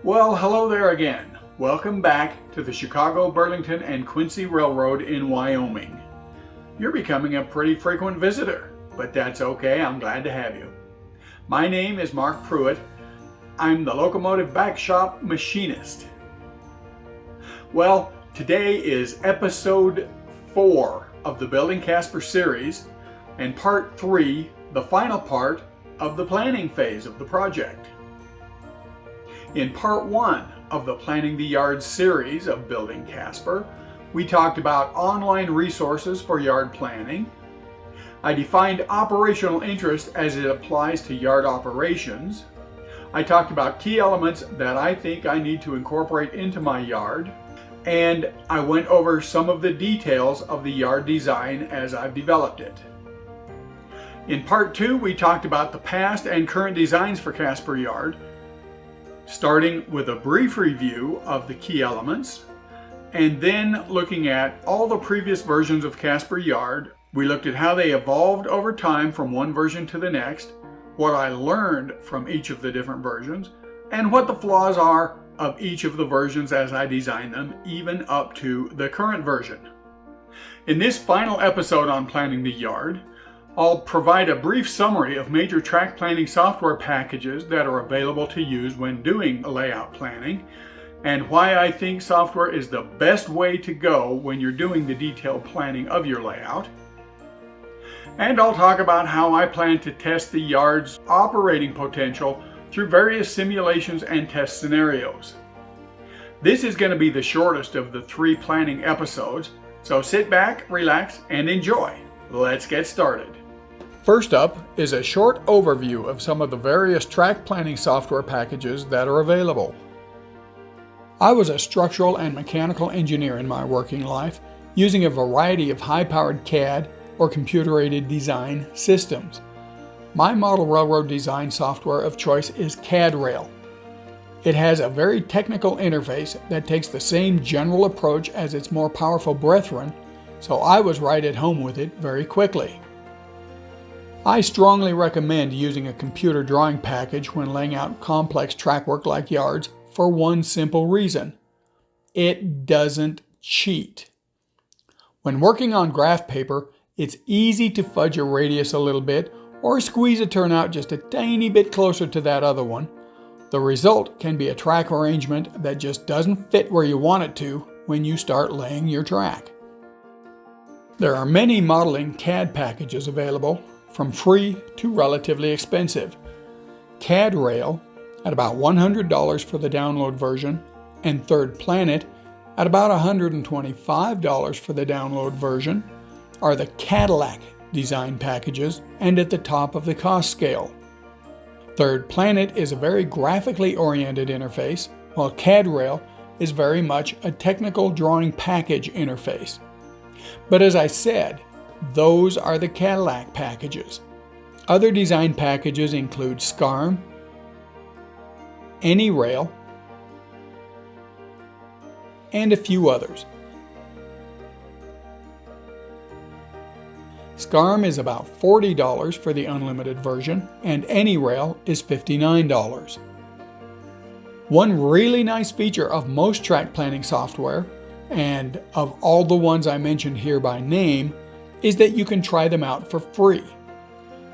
Well, hello there again. Welcome back to the Chicago, Burlington, and Quincy Railroad in Wyoming. You're becoming a pretty frequent visitor, but that's okay. I'm glad to have you. My name is Mark Pruitt. I'm the locomotive back shop machinist. Well, today is episode 4 of the Building Casper series and part 3, the final part of the planning phase of the project. In part 1 of the Planning the Yard series of Building Casper, we talked about online resources for yard planning. I defined operational interest as it applies to yard operations. I talked about key elements that I think I need to incorporate into my yard. And I went over some of the details of the yard design as I've developed it. In part 2, we talked about the past and current designs for Casper Yard, starting with a brief review of the key elements, and then looking at all the previous versions of Casper Yard. We looked at how they evolved over time from one version to the next, what I learned from each of the different versions, and what the flaws are of each of the versions as I design them, even up to the current version. In this final episode on Planning the Yard, I'll provide a brief summary of major track planning software packages that are available to use when doing layout planning, and why I think software is the best way to go when you're doing the detailed planning of your layout. And I'll talk about how I plan to test the yard's operating potential through various simulations and test scenarios. This is going to be the shortest of the 3 planning episodes, so sit back, relax, and enjoy. Let's get started. First up is a short overview of some of the various track planning software packages that are available. I was a structural and mechanical engineer in my working life, using a variety of high-powered CAD or computer-aided design systems. My model railroad design software of choice is CADRail. It has a very technical interface that takes the same general approach as its more powerful brethren, so I was right at home with it very quickly. I strongly recommend using a computer drawing package when laying out complex track work like yards for one simple reason: it doesn't cheat. When working on graph paper, it's easy to fudge a radius a little bit or squeeze a turnout just a tiny bit closer to that other one. The result can be a track arrangement that just doesn't fit where you want it to when you start laying your track. There are many modeling CAD packages available, from free to relatively expensive. CADRail at about $100 for the download version, and Third Planet at about $125 for the download version are the Cadillac design packages and at the top of the cost scale. Third Planet is a very graphically oriented interface, while CADRail is very much a technical drawing package interface. But as I said, those are the Cadillac packages. Other design packages include SCARM, AnyRail, and a few others. SCARM is about $40 for the unlimited version, and AnyRail is $59. One really nice feature of most track planning software, and of all the ones I mentioned here by name, is that you can try them out for free.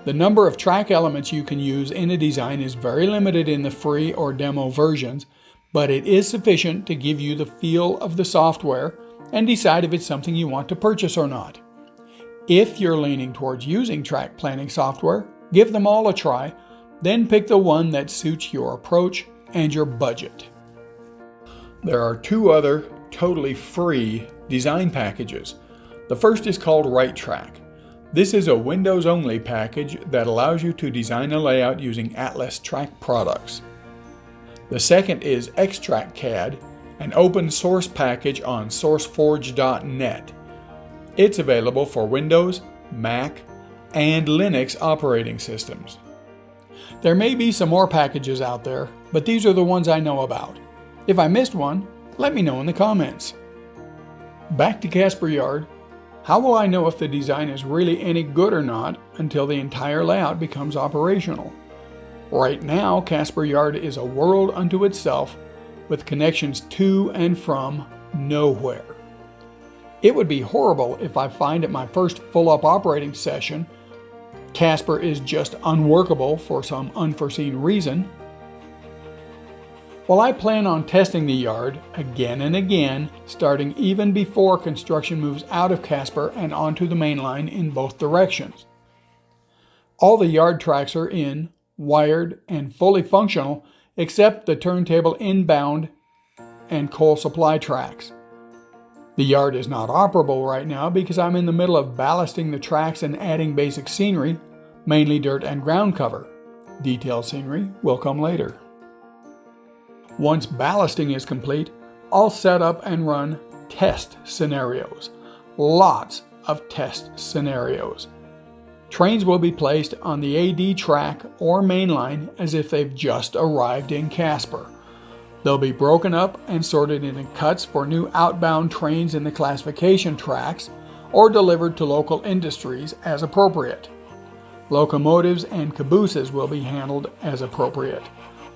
The number of track elements you can use in a design is very limited in the free or demo versions, but it is sufficient to give you the feel of the software and decide if it's something you want to purchase or not. If you're leaning towards using track planning software, give them all a try, then pick the one that suits your approach and your budget. There are 2 other totally free design packages. The first is called RightTrack. This is a Windows-only package that allows you to design a layout using Atlas Track products. The second is XtrackCAD, an open-source package on SourceForge.net. It's available for Windows, Mac, and Linux operating systems. There may be some more packages out there, but these are the ones I know about. If I missed one, let me know in the comments. Back to Casper Yard. How will I know if the design is really any good or not until the entire layout becomes operational? Right now, Casper Yard is a world unto itself, with connections to and from nowhere. It would be horrible if I find at my first full-up operating session Casper is just unworkable for some unforeseen reason. Well, I plan on testing the yard again and again, starting even before construction moves out of Casper and onto the main line in both directions. All the yard tracks are in, wired, and fully functional except the turntable inbound and coal supply tracks. The yard is not operable right now because I'm in the middle of ballasting the tracks and adding basic scenery, mainly dirt and ground cover. Detailed scenery will come later. Once ballasting is complete, I'll set up and run test scenarios. Lots of test scenarios. Trains will be placed on the AD track or main line as if they've just arrived in Casper. They'll be broken up and sorted into cuts for new outbound trains in the classification tracks or delivered to local industries as appropriate. Locomotives and cabooses will be handled as appropriate.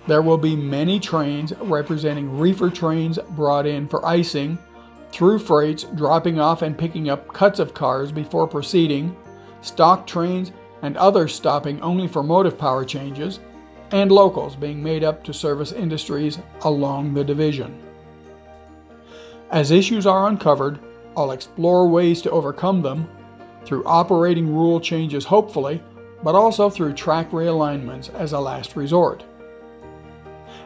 There will be many trains representing reefer trains brought in for icing, through freights dropping off and picking up cuts of cars before proceeding, stock trains and others stopping only for motive power changes, and locals being made up to service industries along the division. As issues are uncovered, I'll explore ways to overcome them through operating rule changes hopefully, but also through track realignments as a last resort.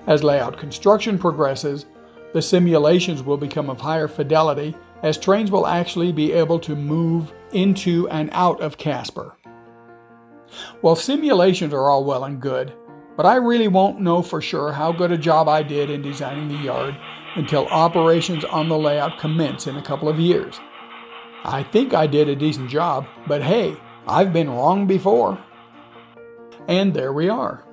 As layout construction progresses, the simulations will become of higher fidelity as trains will actually be able to move into and out of Casper. Well, simulations are all well and good, but I really won't know for sure how good a job I did in designing the yard until operations on the layout commence in a couple of years. I think I did a decent job, but hey, I've been wrong before. And there we are.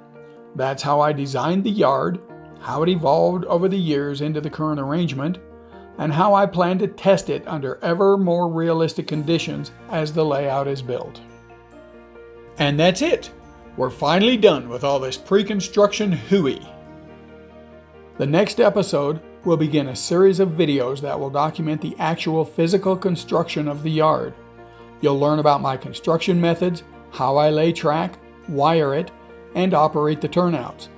That's how I designed the yard, how it evolved over the years into the current arrangement, and how I plan to test it under ever more realistic conditions as the layout is built. And that's it. We're finally done with all this pre-construction hooey. The next episode will begin a series of videos that will document the actual physical construction of the yard. You'll learn about my construction methods, how I lay track, wire it, and operate the turnouts.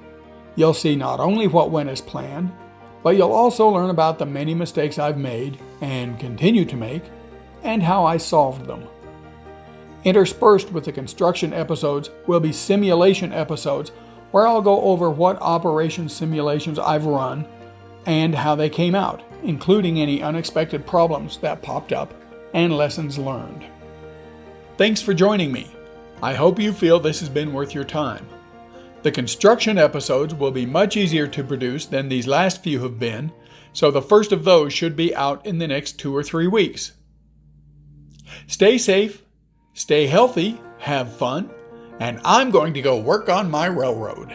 You'll see not only what went as planned, but you'll also learn about the many mistakes I've made and continue to make, and how I solved them. Interspersed with the construction episodes will be simulation episodes where I'll go over what operation simulations I've run and how they came out, including any unexpected problems that popped up and lessons learned. Thanks for joining me. I hope you feel this has been worth your time. The construction episodes will be much easier to produce than these last few have been, so the first of those should be out in the next 2 or 3 weeks. Stay safe, stay healthy, have fun, and I'm going to go work on my railroad.